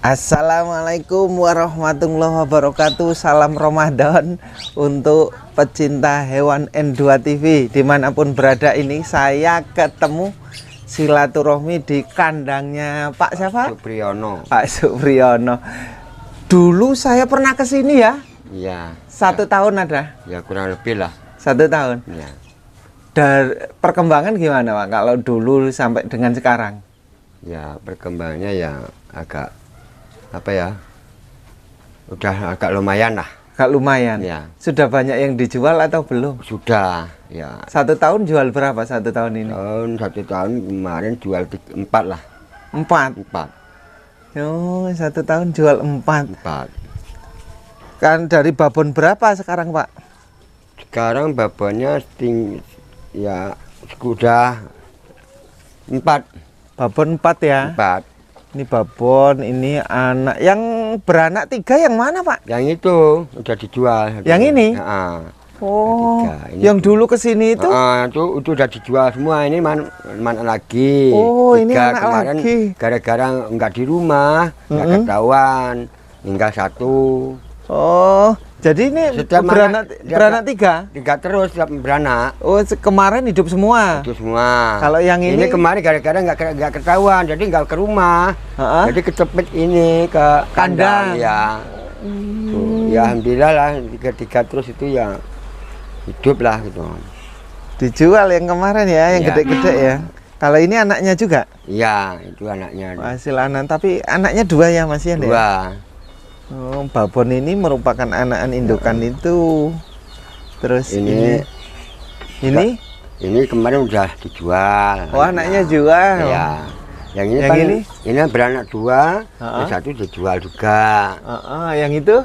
Assalamualaikum warahmatullahi wabarakatuh. Salam Ramadan untuk pecinta hewan N2 TV dimanapun berada. Ini saya ketemu silaturahmi di kandangnya Pak siapa? Supriyono. Pak Supriyono. Dulu saya pernah ke sini ya. Iya. 1 tahun ada. Ya kurang lebih lah. 1 tahun. Ya. Dari perkembangan gimana Pak? Kalau dulu sampai dengan sekarang? Ya perkembangannya ya agak apa ya? Udah agak lumayan lah. Agak lumayan. Ya. Sudah banyak yang dijual atau belum? Sudah. Ya. 1 tahun jual berapa 1 tahun ini? Satu tahun kemarin jual 4 lah. 4. 4. Oh, 1 tahun jual 4. 4. Kan dari babon berapa sekarang Pak? Sekarang babonnya ya sudah 4. Babon 4 ya. 4. Ini babon, ini anak. Yang beranak 3 yang mana Pak? Yang itu udah dijual. Yang ini? Ya. Oh, Ini yang dulu kesini itu? Itu udah dijual semua. Ini mana lagi? Oh, ini anak kemarin lagi. Gara-gara nggak di rumah, nggak ketahuan, tinggal 1. Oh, jadi ini Setiap beranak 3? 3 terus setiap beranak. Oh, kemarin hidup semua? Itu semua. Kalau yang ini? Kemarin gara-gara nggak ketahuan, jadi nggak ke rumah. Jadi kecepet ini ke kandang. Ya. Tuh, ya alhamdulillah lah 3 terus itu ya hidup lah gitu. Dijual yang kemarin ya, yang gede-gede ya. Kalau ini anaknya juga? Iya, itu anaknya. Hasil anak, tapi anaknya 2 ya Mas Yan? 2. Ya? Oh, babon ini merupakan anakan indukan itu. Terus ini kemarin udah dijual. Oh, anaknya jual. Ya. Yang ini beranak 2, yang 1 dijual juga. Yang itu?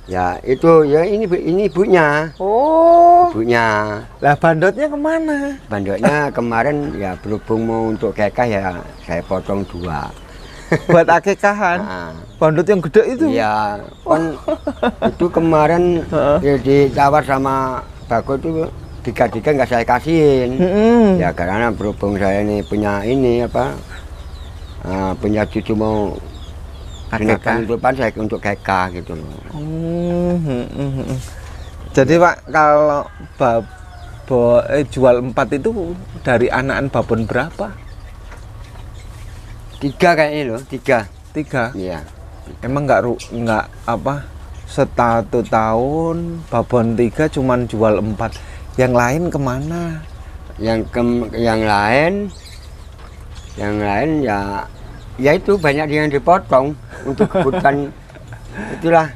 Ya, itu ya ini ibunya. Oh. Ibunya. Lah bandotnya kemana? Bandotnya kemarin ya berhubung mau untuk kekah ya saya potong 2. Buat akekahan. Bandot yang gede itu? Iya, kan itu kemarin ditawar sama Bako itu 3 nggak saya kasihin. Ya karena berhubung saya ini punya punya cucu mau gunakan kehidupan saya untuk kekah gitu loh. Jadi Pak, kalau jual 4 itu dari anakan babon berapa? 3 kayaknya loh, 3. Iya. Emang nggak 1 tahun babon 3 cuman jual 4. Yang lain kemana? Yang lain ya itu banyak yang dipotong untuk kebutuhan itulah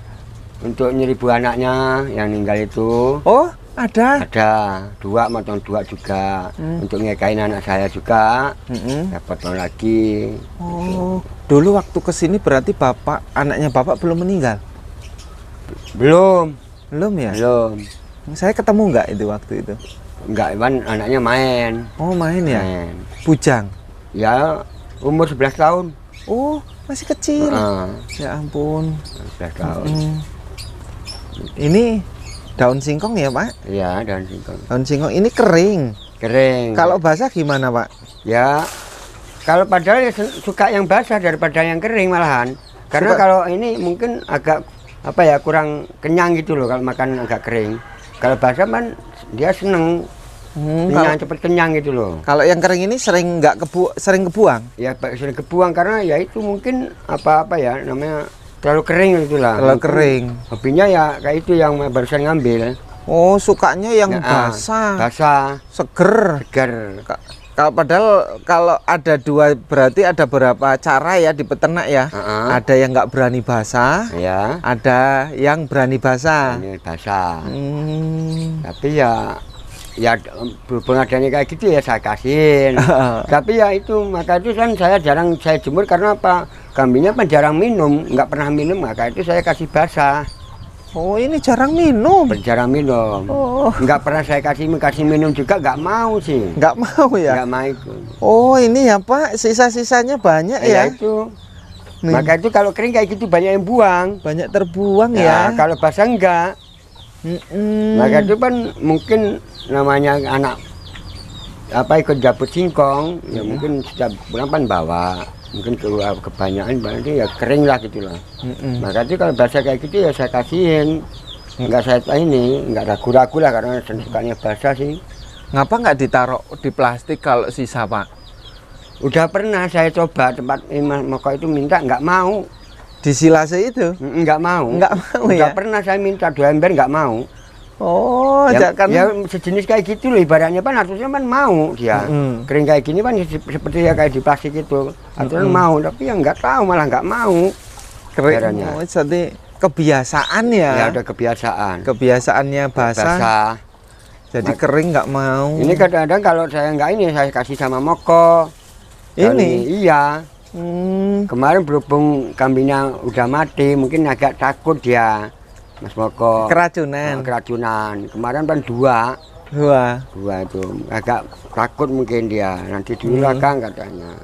untuk nyeribu anaknya yang meninggal itu. Oh, ada 2, motong 2 juga untuk ngekain anak saya juga. Saya potong lagi. Oh, dulu waktu kesini berarti anaknya bapak belum meninggal? Belum ya? Belum. Saya ketemu nggak itu waktu itu? Enggak, anaknya main. Oh, main ya? Main. Bujang? Ya, umur 11 tahun. Oh, masih kecil. Ya ampun. 11 tahun. Ini daun singkong ya Pak? Iya, daun singkong. Daun singkong ini kering. Kalau basah gimana Pak? Ya, kalau padahal ya suka yang basah daripada yang kering malahan. Karena kalau ini mungkin agak kurang kenyang gitu loh kalau makan agak kering. Kalau basah kan dia seneng. Cepet kenyang gitu loh. Kalau yang kering ini sering kebuang? Ya sering kebuang karena ya itu mungkin namanya terlalu kering gitulah. Terlalu kering. Hobinya ya kayak itu yang barusan ngambil. Oh, sukanya yang basah, seger. Kalau ada 2 berarti ada berapa cara ya di peternak ya? Ada yang nggak berani basah, ya. Ada yang berani basah. Tapi ya berhubung adanya kayak gitu ya saya kasihin. Tapi ya itu maka itu kan saya jarang saya jemur karena kambingnya jarang minum, nggak pernah minum, maka itu saya kasih basah. Oh, ini jarang minum? Jarang minum. Oh. Nggak pernah saya kasih minum juga, nggak mau sih. Nggak mau ya? Nggak mau itu. Oh, ini ya Pak, sisa-sisanya banyak ya? Itu. Maka itu kalau kering kayak gitu banyak yang buang. Banyak terbuang ya? Kalau basah enggak. Maka itu kan mungkin namanya anak ikut dapet singkong, ya mungkin setiap bulan bawa. mungkin kebanyakan berarti ya kering lah gitu lah. Makanya kalau basah kayak gitu ya saya kasihin, nggak saya ini nggak ragu-ragu lah karena sukanya basah sih. Ngapa nggak ditaruh di plastik kalau sisa, Pak? Udah pernah saya coba tempat Moko itu minta nggak mau. Di silase itu? Nggak mau. Nggak mau Udah ya? pernah saya minta 2 ember nggak mau. Oh, Ya, kan ya sejenis kayak gitu loh ibaratnya kan harusnya kan mau dia. Kering kayak gini kan seperti ya kayak di plastik itu. Harusnya mau tapi yang nggak tahu malah nggak mau. kering. Oh, jadi kebiasaan ya? Ya ada kebiasaan. Kebiasaannya basah. Jadi kering nggak mau. Ini kadang-kadang kalau saya nggak ini saya kasih sama Moko. Ini? Iya. Kemarin berhubung kambingnya udah mati, mungkin agak takut dia, Mas Moko. Keracunan. Keracunan. Kemarin kan 2. Wah. 2 itu agak takut mungkin dia. Nanti diulangkan katanya.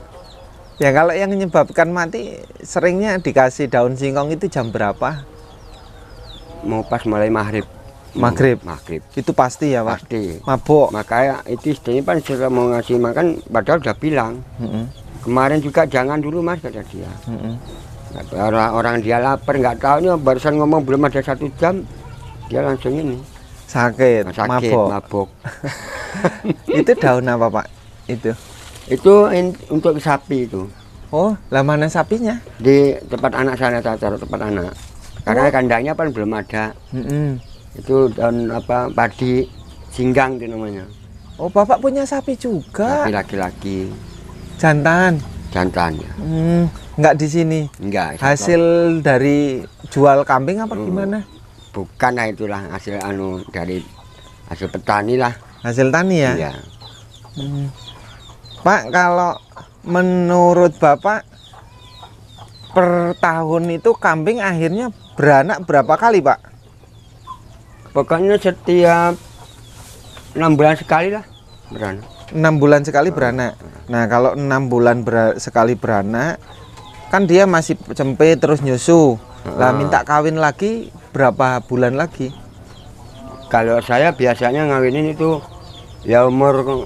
Ya kalau yang menyebabkan mati seringnya dikasih daun singkong itu jam berapa? Mau pas mulai maghrib. Maghrib. Maghrib. Itu pasti ya, Pak? Pasti. Mabuk. Makanya itu istrinya kan sudah mau ngasih makan, padahal udah bilang. Kemarin juga jangan dulu Mas kata dia. Orang dia lapar nggak tahu nih barusan ngomong belum ada 1 jam dia langsung ini Sakit, mabuk. Itu daun apa, Pak? Itu untuk sapi itu. Oh, lah mana sapinya? Di tempat anak saya taruh tempat anak. Karena kandangnya kan belum ada. Itu daun apa padi singgang itu namanya. Oh, Bapak punya sapi juga? Sapi laki-laki. Jantan. Jantan ya. Nggak di sini. Enggak. Hasil dari jual kambing apa gimana? Bukan lah itulah hasil dari hasil petani lah. Hasil tani ya? Iya. Pak, kalau menurut Bapak per tahun itu kambing akhirnya beranak berapa kali, Pak? Pokoknya setiap 6 bulan sekali lah beranak. 6 bulan sekali beranak. Nah, kalau 6 bulan sekali beranak, kan dia masih cempe terus nyusu. Lah minta kawin lagi berapa bulan lagi? Kalau saya biasanya ngawinin itu ya umur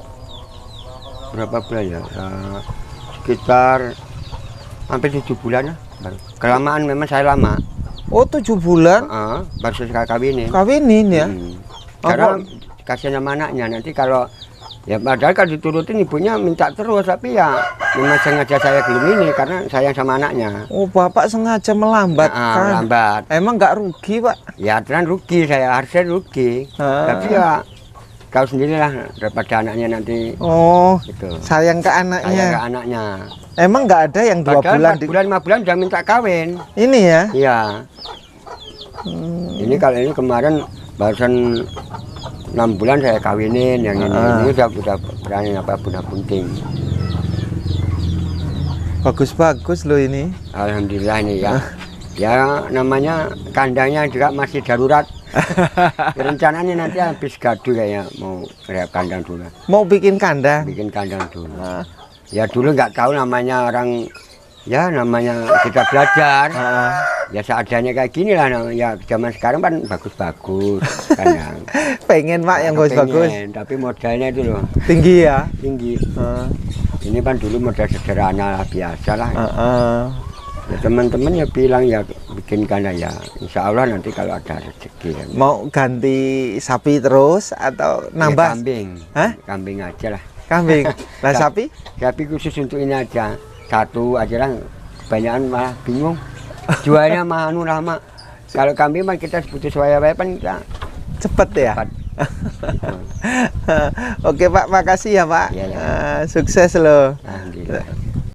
berapa bulan ya? Sekitar hampir 7 bulan lah. Kelamaan memang saya lama. Oh, 7 bulan? Baru saya kawinin. Kawinin ya? Karena kasihan sama anaknya nanti kalau ya padahal kalau diturutin ibunya minta terus tapi ya memang sengaja saya belum ini karena sayang sama anaknya. Oh, Bapak sengaja melambatkan. Lambat. Emang nggak rugi, Pak? Ya aturan rugi, saya harusnya rugi. Tapi ya kau sendirilah daripada anaknya nanti. Oh, gitu. Sayang ke anaknya. Sayang ke anaknya. Emang nggak ada yang 2 bulan? 4 bulan, 5 bulan udah minta kawin. Ini ya? Iya. Ini kalau ini kemarin barusan 6 bulan saya kawinin yang ini udah berani apa bunda bunting. Bagus-bagus loh ini. Alhamdulillah ini ya. Ya namanya kandangnya juga masih darurat. Rencananya nanti habis gaduh kayaknya mau kayak kandang dulu. Mau bikin kandang? Bikin kandang dulu. Ya dulu nggak tahu namanya orang, ya namanya kita belajar. Ya seadanya kayak gini lah. Ya zaman sekarang kan bagus-bagus kandang. Pengen Pak yang bagus-bagus. Tapi modalnya itu loh. Tinggi ya? Tinggi. Ini kan dulu modal sederhana lah, biasa lah. Ya teman-teman ya bilang ya bikin kandang ya. Insya Allah nanti kalau ada rezeki. Ya. Mau ganti sapi terus atau nambah? Ya, kambing. Hah? Kambing aja lah. Kambing. Lah sapi? Sapi khusus untuk ini aja. 1 aja lah. Kebanyakan malah bingung. Jualnya mah lama. Kalau kambing mah kita butuh suaya-suaya kan kita cepet ya. cepat. Oke Pak, makasih ya Pak. Ya, ya. Sukses loh. Alhamdulillah.